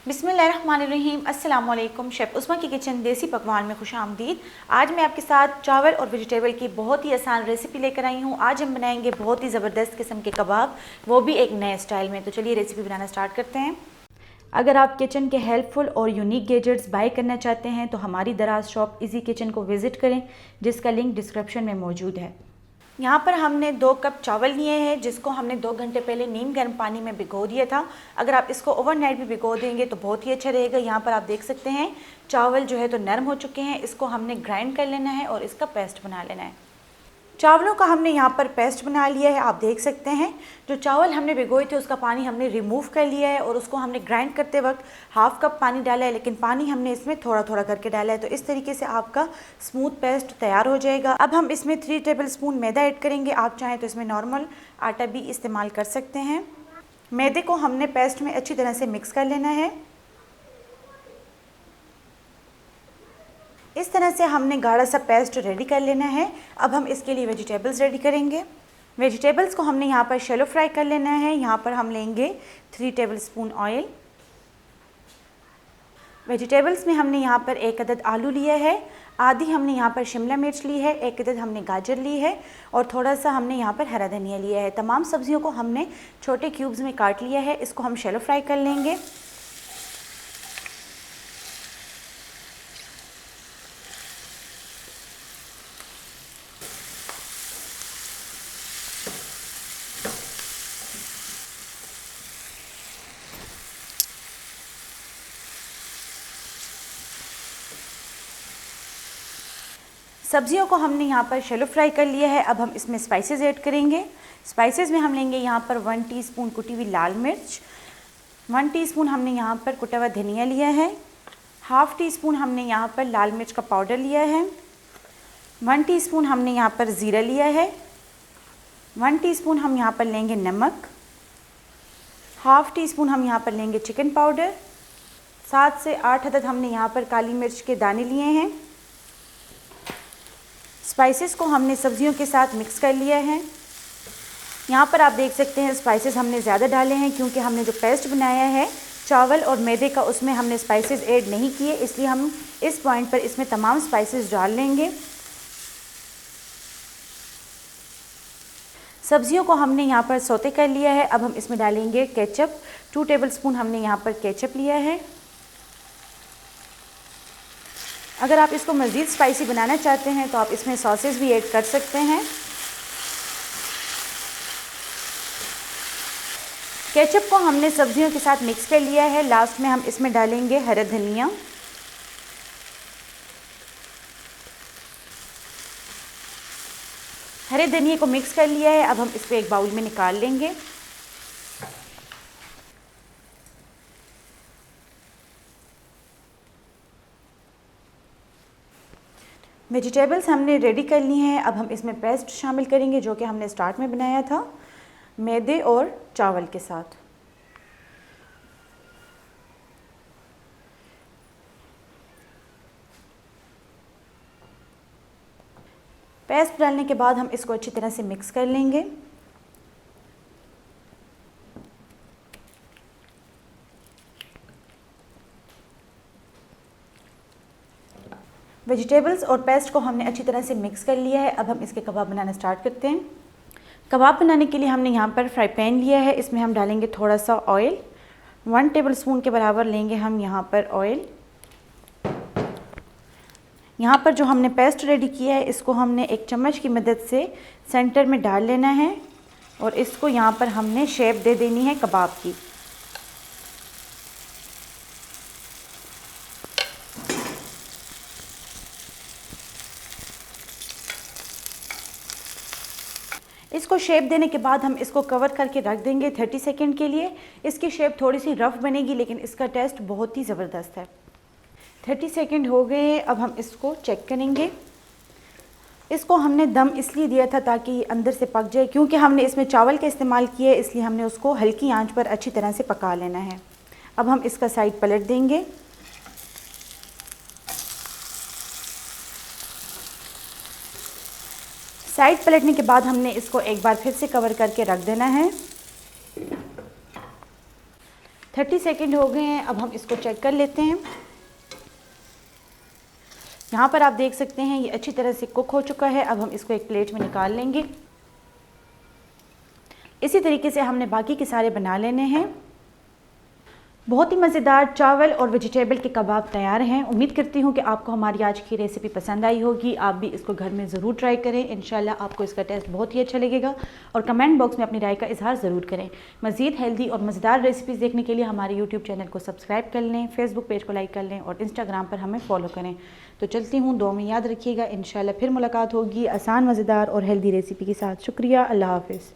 बिस्मिल्लाहिर्रहमानिर्रहीम। अस्सलाम वालेकुम। शेफ़ उस्मा की किचन देसी पकवान में खुश आमदीद। आज मैं आपके साथ चावल और वेजिटेबल की बहुत ही आसान रेसिपी लेकर आई हूँ। आज हम बनाएंगे बहुत ही ज़बरदस्त किस्म के कबाब, वो भी एक नए स्टाइल में। तो चलिए रेसिपी बनाना स्टार्ट करते हैं। अगर आप किचन के हेल्पफुल और यूनिक गैजेट्स बाय करना चाहते हैं तो हमारी दराज शॉप इजी किचन को विज़िट करें, जिसका लिंक डिस्क्रिप्शन में मौजूद है। यहाँ पर हमने 2 कप चावल लिए हैं, जिसको हमने 2 घंटे पहले नीम गर्म पानी में भिगो दिया था। अगर आप इसको ओवरनाइट भी भिगो देंगे तो बहुत ही अच्छा रहेगा। यहाँ पर आप देख सकते हैं चावल जो है तो नरम हो चुके हैं। इसको हमने ग्राइंड कर लेना है और इसका पेस्ट बना लेना है। चावलों का हमने यहाँ पर पेस्ट बना लिया है। आप देख सकते हैं जो चावल हमने भिगोए थे उसका पानी हमने रिमूव कर लिया है और उसको हमने ग्राइंड करते वक्त हाफ कप पानी डाला है, लेकिन पानी हमने इसमें थोड़ा थोड़ा करके डाला है। तो इस तरीके से आपका स्मूथ पेस्ट तैयार हो जाएगा। अब हम इसमें 3 टेबलस्पून मैदा ऐड करेंगे। आप चाहें तो इसमें नॉर्मल आटा भी इस्तेमाल कर सकते हैं। मैदे को हमने पेस्ट में अच्छी तरह से मिक्स कर लेना है। इस तरह से हमने गाढ़ा सा पेस्ट रेडी कर लेना है। अब हम इसके लिए वेजिटेबल्स रेडी करेंगे। वेजिटेबल्स को हमने यहाँ पर शैलो फ्राई कर लेना है। यहाँ पर हम लेंगे 3 टेबलस्पून ऑयल। वेजिटेबल्स में हमने यहाँ पर 1 अदद आलू लिया है, आधी हमने यहाँ पर शिमला मिर्च ली है, 1 अदद हमने गाजर ली है और थोड़ा सा हमने यहाँ पर हरा धनिया लिया है। तमाम सब्जियों को हमने छोटे क्यूब्स में काट लिया है। इसको हम शैलो फ्राई कर लेंगे। सब्जियों को हमने यहाँ पर शैलो फ्राई कर लिया है। अब हम इसमें स्पाइसेस ऐड करेंगे। स्पाइसेस में हम लेंगे यहाँ पर 1 टीस्पून कुटी हुई लाल मिर्च, 1 टीस्पून हमने यहाँ पर कुटा हुआ धनिया लिया है, हाफ़ टी स्पून हमने यहाँ पर लाल मिर्च का पाउडर लिया है, 1 टीस्पून हमने यहाँ पर ज़ीरा लिया है, 1 टीस्पून हम यहाँ पर लेंगे नमक, हाफ़ टी स्पून हम यहाँ पर लेंगे चिकन पाउडर, 7 से 8 अदद हमने यहाँ पर काली मिर्च के दाने लिए हैं। स्पाइसेस को हमने सब्जियों के साथ मिक्स कर लिया है। यहाँ पर आप देख सकते हैं स्पाइसेस हमने ज़्यादा डाले हैं क्योंकि हमने जो पेस्ट बनाया है चावल और मैदे का उसमें हमने स्पाइसेस ऐड नहीं किए, इसलिए हम इस पॉइंट पर इसमें तमाम स्पाइसेस डाल लेंगे। सब्जियों को हमने यहाँ पर सौते कर लिया है। अब हम इसमें डालेंगे केचप। 2 टेबलस्पून हमने यहाँ पर केचप लिया है। अगर आप इसको मज़ीद स्पाइसी बनाना चाहते हैं तो आप इसमें सॉसेस भी ऐड कर सकते हैं। केचप को हमने सब्जियों के साथ मिक्स कर लिया है। लास्ट में हम इसमें डालेंगे हरा धनिया। हरे धनिया को मिक्स कर लिया है। अब हम इसको एक बाउल में निकाल लेंगे। वेजिटेबल्स हमने रेडी कर ली हैं। अब हम इसमें पेस्ट शामिल करेंगे जो कि हमने स्टार्ट में बनाया था मैदे और चावल के साथ। पेस्ट डालने के बाद हम इसको अच्छी तरह से मिक्स कर लेंगे। वेजिटेबल्स और पेस्ट को हमने अच्छी तरह से मिक्स कर लिया है। अब हम इसके कबाब बनाना स्टार्ट करते हैं। कबाब बनाने के लिए हमने यहाँ पर फ्राई पैन लिया है। इसमें हम डालेंगे थोड़ा सा ऑयल, 1 टेबलस्पून के बराबर लेंगे हम यहाँ पर ऑयल। यहाँ पर जो हमने पेस्ट रेडी किया है इसको हमने एक चम्मच की मदद से सेंटर में डाल लेना है और इसको यहाँ पर हमने शेप दे देनी है कबाब की। इसको शेप देने के बाद हम इसको कवर करके रख देंगे 30 सेकंड के लिए। इसकी शेप थोड़ी सी रफ़ बनेगी लेकिन इसका टेस्ट बहुत ही ज़बरदस्त है। 30 सेकंड हो गए। अब हम इसको चेक करेंगे। इसको हमने दम इसलिए दिया था ताकि अंदर से पक जाए, क्योंकि हमने इसमें चावल का इस्तेमाल किया है, इसलिए हमने उसको हल्की आंच पर अच्छी तरह से पका लेना है। अब हम इसका साइड पलट देंगे। साइड पलटने के बाद हमने इसको एक बार फिर से कवर करके रख देना है। 30 सेकंड हो गए हैं। अब हम इसको चेक कर लेते हैं। यहाँ पर आप देख सकते हैं ये अच्छी तरह से कुक हो चुका है। अब हम इसको एक प्लेट में निकाल लेंगे। इसी तरीके से हमने बाकी के सारे बना लेने हैं। बहुत ही मज़ेदार चावल और वेजिटेबल के कबाब तैयार हैं। उम्मीद करती हूँ कि आपको हमारी आज की रेसिपी पसंद आई होगी। आप भी इसको घर में ज़रूर ट्राई करें। इंशाल्लाह आपको इसका टेस्ट बहुत ही अच्छा लगेगा और कमेंट बॉक्स में अपनी राय का इजहार ज़रूर करें। मज़ीद हेल्दी और मज़ेदार रेसिपीज़ देखने के लिए हमारे यूट्यूब चैनल को सब्सक्राइब कर लें, फेसबुक पेज को लाइक कर लें और इंस्टाग्राम पर हमें फॉलो करें। तो चलती हूँ, दुआ में याद रखिएगा। इंशाल्लाह फिर मुलाकात होगी आसान, मज़ेदार और हेल्दी रेसिपी के साथ। शुक्रिया, अल्लाह हाफ़िज़।